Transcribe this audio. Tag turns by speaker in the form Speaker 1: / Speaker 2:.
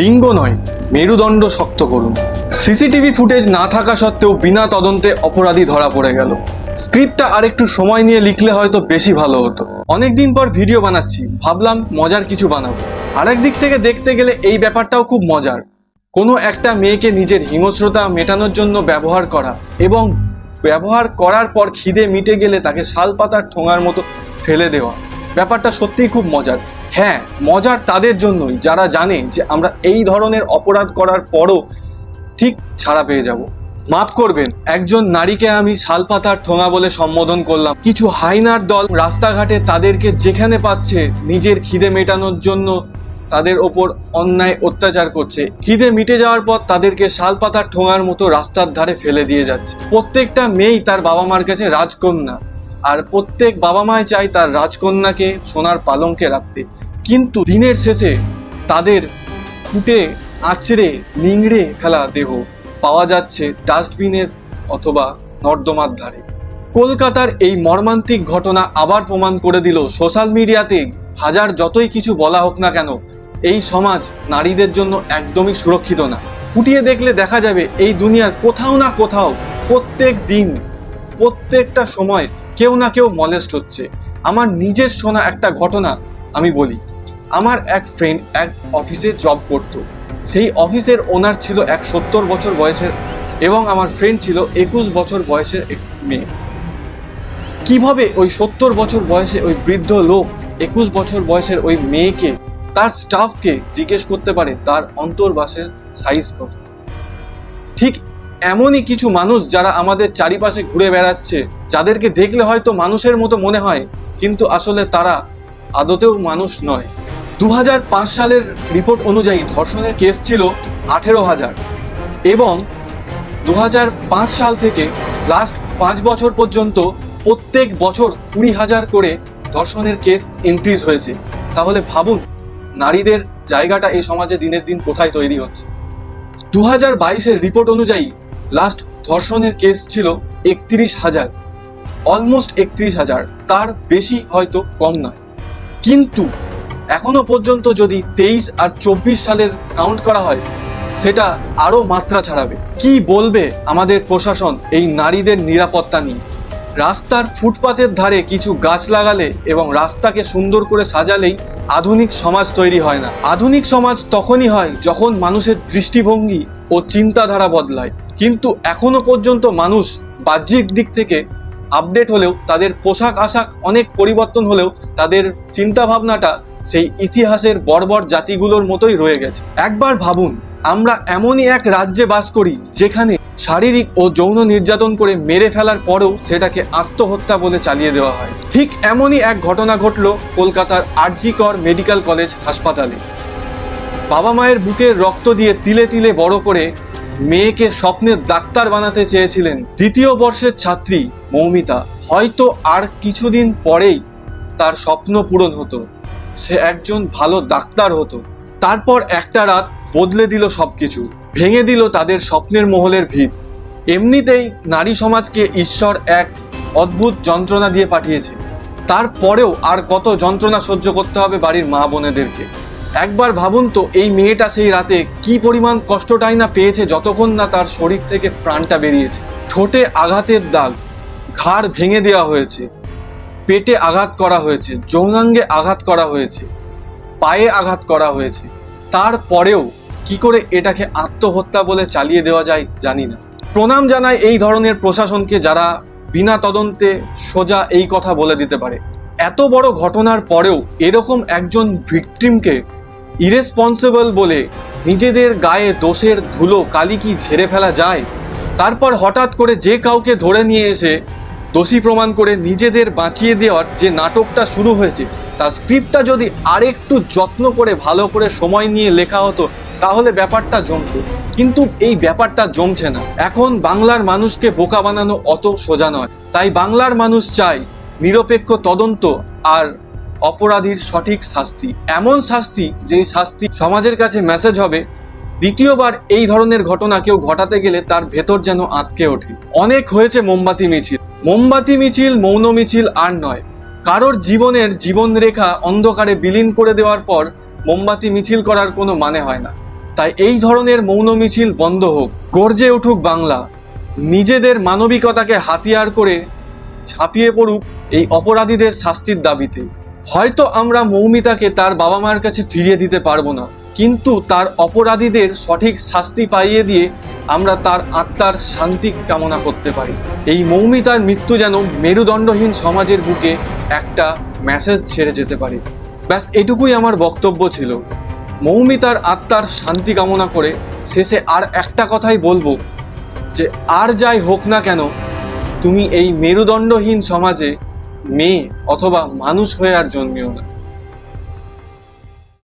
Speaker 1: লিঙ্গ নয়, মেরুদণ্ড শক্ত করুন। সিসিটিভি ফুটেজ না থাকা সত্ত্বেও বিনা তদন্তে অপরাধী ধরা পড়ে গেল। স্ক্রিপ্টটা আরেকটু সময় নিয়ে লিখলে হয়তো বেশি ভালো হতো। অনেকদিন পর ভিডিও বানাচ্ছি, ভাবলাম মজার কিছু বানাবো। আরেক দিক থেকে দেখতে গেলে এই ব্যাপারটাও খুব মজার। কোনো একটা মেয়েকে নিজের হিংস্রতা মেটানোর জন্য ব্যবহার করা এবং ব্যবহার করার পর খিদে মিটে গেলে তাকে শালপাতার ঠোঙার মতো ফেলে দেওয়া। ব্যাপারটা সত্যিই খুব মজার। হ্যাঁ, মজার তাদের জন্যই যারা জানে যে আমরা এই ধরনের অপরাধ করার পরও ঠিক ছাড়া পেয়ে যাব। মাফ করবেন, একজন নারীকে আমি শালপাতার ঠোঙা বলে সম্বোধন করলাম। কিছু হাইনার দল রাস্তাঘাটে তাদেরকে যেখানে পাচ্ছে নিজের খিদে মেটানোর জন্য তাদের ওপর অন্যায় অত্যাচার করছে। খিদে মিটে যাওয়ার পর তাদেরকে শালপাতার ঠোঙার মতো রাস্তার ধারে ফেলে দিয়ে যাচ্ছে। প্রত্যেকটা মেয়েই তার বাবা মার কাছে রাজকন্যা, আর প্রত্যেক বাবা মাই চায় তার রাজকন্যাকে সোনার পালঙ্কে রাখতে। কিন্তু দিনের শেষে তাদের ফুটে আঁচড়ে নিংড়ে ফেলা দেহ পাওয়া যাচ্ছে ডাস্টবিনের অথবা নর্দমার ধারে। কলকাতার এই মর্মান্তিক ঘটনা আবার প্রমাণ করে দিল সোশ্যাল মিডিয়াতে হাজার যতই কিছু বলা হোক না কেন, এই সমাজ নারীদের জন্য একদমই সুরক্ষিত না। ফুটিয়ে দেখলে দেখা যাবে এই দুনিয়ার কোথাও না কোথাও প্রত্যেক দিন প্রত্যেকটা সময় কেউ না কেউ মলেস্ট হচ্ছে। আমার নিজের শোনা একটা ঘটনা আমি বলি। আমার এক ফ্রেন্ড এক অফিসে জব করতো। সেই অফিসের ওনার ছিল এক 70 বছর বয়সের এবং আমার ফ্রেন্ড ছিল 21 বছর বয়সের এক মেয়ে। কিভাবে ওই 70 বছর বয়সে ওই বৃদ্ধ লোক 21 বছর বয়সের ওই মেয়েকে তার স্টাফকে জিজ্ঞেস করতে পারে তার অন্তর্বাসের সাইজ কত? ঠিক এমনই কিছু মানুষ যারা আমাদের চারিপাশে ঘুরে বেড়াচ্ছে, যাদেরকে দেখলে হয়তো মানুষের মতো মনে হয়, কিন্তু আসলে তারা আদতেও মানুষ নয়। 2005 সালের রিপোর্ট অনুযায়ী ধর্ষণের কেস ছিল 18,000 এবং 2005 সাল থেকে লাস্ট 5 বছর পর্যন্ত প্রত্যেক বছর 20,000 করে ধর্ষণের কেস ইনক্রিজ হয়েছে। তাহলে ভাবুন নারীদের জায়গাটা এই সমাজে দিনের দিন কোথায় তৈরি হচ্ছে। 2022-এর রিপোর্ট অনুযায়ী লাস্ট ধর্ষণের কেস ছিল 31,000, অলমোস্ট 31,000, তার বেশি হয়তো কম নয়। কিন্তু এখনো পর্যন্ত যদি 23 আর 24 সালের কাউন্ট করা হয়, সেটা আরো মাত্রা ছাড়াবে। কি বলবে আমাদের প্রশাসন এই নারীদের নিরাপত্তা নিয়ে? রাস্তার ফুটপাতের ধারে কিছু গাছ লাগালে এবং রাস্তাকে সুন্দর করে সাজালেই আধুনিক সমাজ তৈরি হয় না। আধুনিক সমাজ তখনই হয় যখন মানুষের দৃষ্টিভঙ্গি ও চিন্তাধারা বদলায়। কিন্তু এখনো পর্যন্ত মানুষ বাহ্যিক দিক থেকে আপডেট হলেও, তাদের পোশাক আশাক অনেক পরিবর্তন হলেও, তাদের চিন্তা ভাবনাটা সেই ইতিহাসের বর্বর জাতিগুলোর মতোই রয়ে গেছে। একবার ভাবুন, আমরা এমনই এক রাজ্যে বাস করি যেখানে শারীরিক ও যৌন নির্যাতন করে মেরে ফেলার পরেও সেটাকে আত্মহত্যা বলে চালিয়ে দেওয়া হয়। ঠিক এমনই এক ঘটনা ঘটল কলকাতার আর.জি. কর মেডিকেল কলেজ হাসপাতালে। বাবা মায়ের বুকের রক্ত দিয়ে তিলে তিলে বড় করে মেয়েকে স্বপ্নের ডাক্তার বানাতে চেয়েছিলেন দ্বিতীয় বর্ষের ছাত্রী মৌমিতা। হয়তো আর কিছুদিন পরেই তার স্বপ্ন পূরণ হতো, সে একজন ভালো ডাক্তার হতো। তারপর একটা রাত বদলে দিল সবকিছু, ভেঙে দিল তাদের স্বপ্নের মহলের ভিত। এমনিতেই নারী সমাজকে ঈশ্বর এক অদ্ভুত যন্ত্রণা দিয়ে পাঠিয়েছে, তারপরেও আর কত যন্ত্রণা সহ্য করতে হবে বাড়ির মা বোনেদেরকে। একবার ভাবুন তো, এই মেয়েটা সেই রাতে কি পরিমাণ কষ্টটাই না পেয়েছে যতক্ষণ না তার শরীর থেকে প্রাণটা বেরিয়েছে। ঠোঁটে আঘাতের দাগ, ঘাড় ভেঙে দেওয়া হয়েছে, পেটে আঘাত করা হয়েছে, যৌনাঙ্গে আঘাত করা হয়েছে, পায়ে আঘাত করা হয়েছে। তারপরেও কি করে এটাকে আত্মহত্যা বলে চালিয়ে দেওয়া যায় জানি না। প্রণাম জানাই এই ধরনের প্রশাসনকে যারা বিনা তদন্তে সোজা এই কথা বলে দিতে পারে। এত বড় ঘটনার পরেও এরকম একজন ভিকটিমকে ইরেসপন্সিবল বলে নিজেদের গায়ে দোষের ধুলো কালি কি ঝেড়ে ফেলা যায়? তারপর হঠাৎ করে যে কাউকে ধরে নিয়ে এসে দোষী প্রমাণ করে নিজেদের বাঁচিয়ে দেওয়ার যে নাটকটা শুরু হয়েছে, তার স্ক্রিপ্টটা যদি আরেকটু যত্ন করে ভালো করে সময় নিয়ে লেখা হতো তাহলে ব্যাপারটা জমতো। কিন্তু এই ব্যাপারটা জমছে না। এখন বাংলার মানুষকে বোকা বানানো অত সোজা নয়। তাই বাংলার মানুষ চায় নিরপেক্ষ তদন্ত আর অপরাধীর সঠিক শাস্তি। এমন শাস্তি যেই শাস্তি সমাজের কাছে মেসেজ হবে দ্বিতীয়বার এই ধরনের ঘটনা কেউ ঘটাতে গেলে তার ভেতর যেন আটকে ওঠে। অনেক হয়েছে মোমবাতি মিছিল। মোমবাতি মিছিল, মৌন মিছিল আর নয়। কারোর জীবনের জীবনরেখা অন্ধকারে বিলীন করে দেওয়ার পর মোমবাতি মিছিল করার কোনো মানে হয় না। তাই এই ধরনের মৌন মিছিল বন্ধ হোক, গর্জে উঠুক বাংলা, নিজেদের মানবিকতাকে হাতিয়ার করে ঝাঁপিয়ে পড়ুক এই অপরাধীদের শাস্তির দাবিতে। হয়তো আমরা মৌমিতাকে তার বাবা মার কাছে ফিরিয়ে দিতে পারবো না, কিন্তু তার অপরাধীদের সঠিক শাস্তি পাইয়ে দিয়ে আমরা তার আত্মার শান্তি কামনা করতে পারি। এই মৌমিতার মৃত্যু যেন মেরুদণ্ডহীন সমাজের বুকে একটা মেসেজ ছেড়ে যেতে পারে। ব্যাস এটুকুই আমার বক্তব্য ছিল। মৌমিতার আত্মার শান্তি কামনা করে শেষে আর একটা কথাই বলবো, যে আর যাই হোক না কেন, তুমি এই মেরুদণ্ডহীন সমাজে মেয়ে অথবা মানুষ হয়ে আর জন্মিও না।